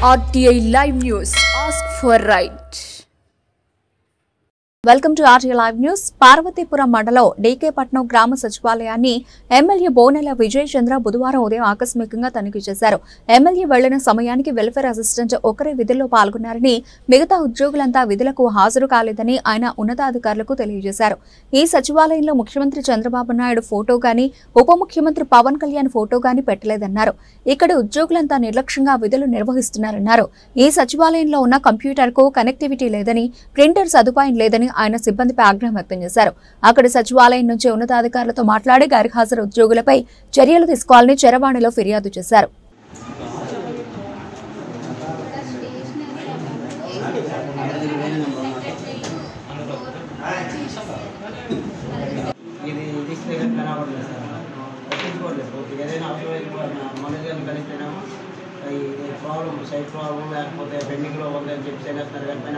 RTI Live News. Ask for right. Welcome to RTI Live News. Parvathipuram మండలం డీకేపట్నం గ్రామ సచివాలయాన్ని MLA Bonela Vijay చంద్ర బుధవారం ఉదయం ఆకస్మికంగా తనిఖీ చేశారు. ఎమ్మెల్యే వెళ్లిన సమయానికి వెల్ఫేర్ అసిస్టెంట్ ఒకరే విధుల్లో పాల్గొన్నారని, మిగతా ఉద్యోగులంతా విధులకు హాజరు కాలేదని ఆయన ఉన్నతాధికారులకు తెలియజేశారు. ఈ సచివాలయంలో ముఖ్యమంత్రి చంద్రబాబు నాయుడు ఫోటో గాని, ఉప ముఖ్యమంత్రి పవన్ కళ్యాణ్ ఫోటో గాని పెట్టలేదన్నారు. ఇక్కడ ఉద్యోగులంతా నిర్లక్ష్యంగా విధులు నిర్వహిస్తున్నారన్నారు. ఈ సచివాలయంలో ఉన్న కంప్యూటర్ కు కనెక్టివిటీ లేదని, ప్రింటర్ సదుపాయం లేదని ఆయన సిబ్బందిపై ఆగ్రహం వ్యక్తం చేశారు. అక్కడి సచివాలయం నుంచి ఉన్నతాధికారులతో మాట్లాడి గైర్హాజరు ఉద్యోగులపై చర్యలు తీసుకోవాలని చరవాణిలో ఫిర్యాదు చేశారు. సైట్ ప్రాబ్లం లేకపోతే పెండింగ్లో ఉందని చెప్పి చేస్తారు కానీ పైన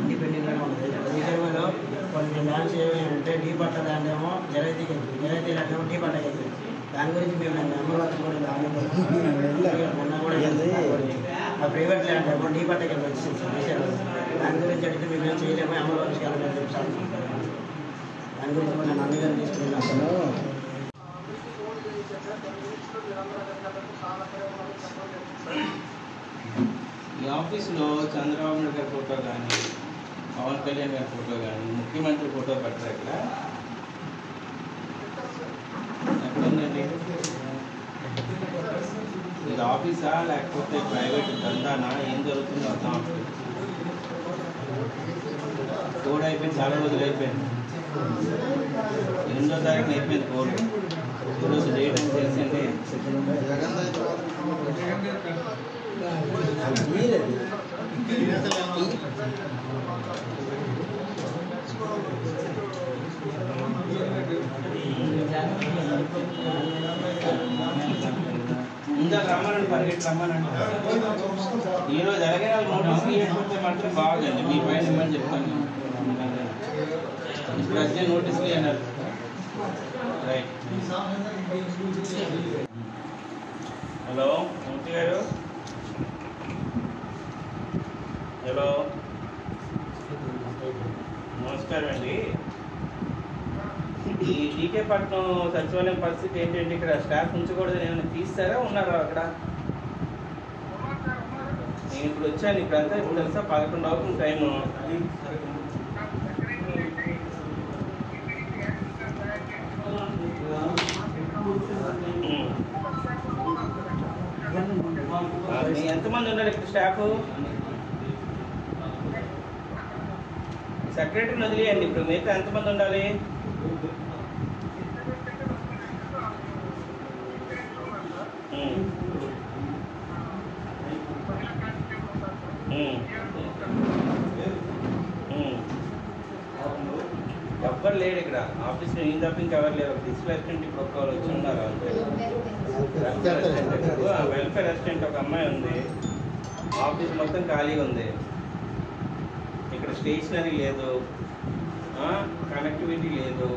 ఇండిపెండెంట్గా ఉంటుంది. రీజర్వేలో కొన్ని ల్యాండ్స్ ఏమంటే డీ పట్ట ల్యాండ్ ఏమో జరైతీకి వెళ్తుంది, జరైతీ ల్యాండ్ ఏమో డీ పట్టకి వెళ్తుంది. దాని గురించి మేము అమరావతి కూడా మొన్న కూడా ఆ ప్రైవేట్ ల్యాండ్ ఏమో డీ పట్టకి వెళ్ళి దాని గురించి అడిగితే మేము ఏం చేయలేము, అమరావతికి వెళ్ళమని చెప్పి దాని గురించి కూడా నేను అన్ని గారిని తీసుకున్నాను. ఈ ఆఫీస్లో చంద్రబాబు నాయుడు గారి ఫోటో కానీ, పవన్ కళ్యాణ్ గారి ఫోటో కానీ, ముఖ్యమంత్రి ఫోటో పెట్టరు. ఎక్కడ ఉందండి? ఇది ఆఫీసా లేకపోతే ప్రైవేట్ దందానా? ఏం జరుగుతుందో అర్థం. కోడ్ అయిపోయింది, చాలా రోజులు అయిపోయింది. 8వ తారీఖున అయిపోయింది కోడ్. ఈరోజు డేట్ అని తెలిసింది. ముందు రమ్మనండి, పరిగెట్టి రమ్మనండి. ఈరోజు ఎలాగైనా నోటీస్ ఇవ్వకపోతే మాత్రం బాగుందండి. మీ పైన ఇవ్వమని చెప్తాను. ఇప్పుడు అర్జెంట్ నోటీస్లు అన్నారు. రైట్. హలో మూర్తి గారు. హలో, నమస్కారం అండి. ఈ డీకేపట్నం సచివాలయం పరిస్థితి ఏంటంటే, ఇక్కడ స్టాఫ్ ఉంచకూడదని ఏమైనా తీస్తారా, ఉన్నారా అక్కడ? నేను ఇప్పుడు వచ్చాను. ఇప్పుడంతా ఇప్పుడు తెలుసా 11 అవుతుంది టైము. ఎంతమంది ఉన్నారు ఇక్కడ స్టాఫ్? సెక్రటరీని వదిలేయండి. ఇప్పుడు మిగతా ఎంతమంది ఉండాలి? ఎవ్వరు లేడు ఇక్కడ ఆఫీస్లో. ఏం తప్ప ఇంకెవరు లేరు. డిజిటల్ అసిస్టెంట్ ఇప్పుడు ఒక్కరు వచ్చి ఉన్నారు అంతే. వెల్ఫేర్ అసిస్టెంట్ ఒక అమ్మాయి ఉంది. ఆఫీస్ మొత్తం ఖాళీగా ఉంది. ఇక్కడ స్టేషనరీ లేదు, కనెక్టివిటీ లేదు.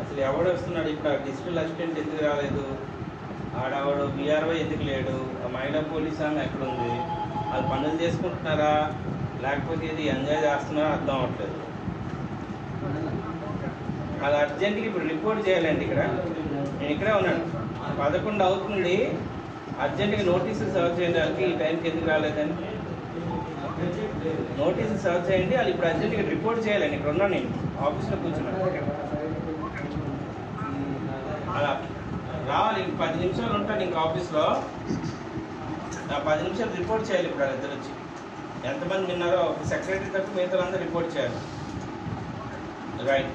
అసలు ఎవడు వస్తున్నాడు ఇప్పుడు? డిజిటల్ అసిస్టెంట్ ఎందుకు రాలేదు? ఆడవాడు BRY ఎందుకు లేడు? ఆ మహిళా పోలీస్ ఆమె ఎక్కడుంది? వాళ్ళు పనులు చేసుకుంటున్నారా లేకపోతే ఇది ఎంజాయ్ చేస్తున్నారా అర్థం అవ్వట్లేదు. అది అర్జెంట్గా ఇప్పుడు రిపోర్ట్ చేయాలండి. ఇక్కడ నేను ఇక్కడే ఉన్నాను. 11 అవుతుంది. అర్జెంట్గా నోటీసులు సర్వ్ చేయండి. వాళ్ళకి ఈ టైంకి ఎందుకు రాలేదని నోటీసులు సర్వ్ చేయండి. వాళ్ళు ఇప్పుడు అర్జెంట్గా రిపోర్ట్ చేయాలండి. ఇక్కడ ఉన్నాను నేను ఆఫీస్లో కూర్చున్నాను. అలా రావాలి. 10 నిమిషాలు ఉంటాను ఇంకా ఆఫీస్లో. నా 10 నిమిషాలు రిపోర్ట్ చేయాలి. ఇప్పుడు వాళ్ళిద్దరు వచ్చి ఎంతమంది విన్నారో సెక్రటరీ తప్ప మిగతా అందరూ రిపోర్ట్ చేయాలి. రైట్.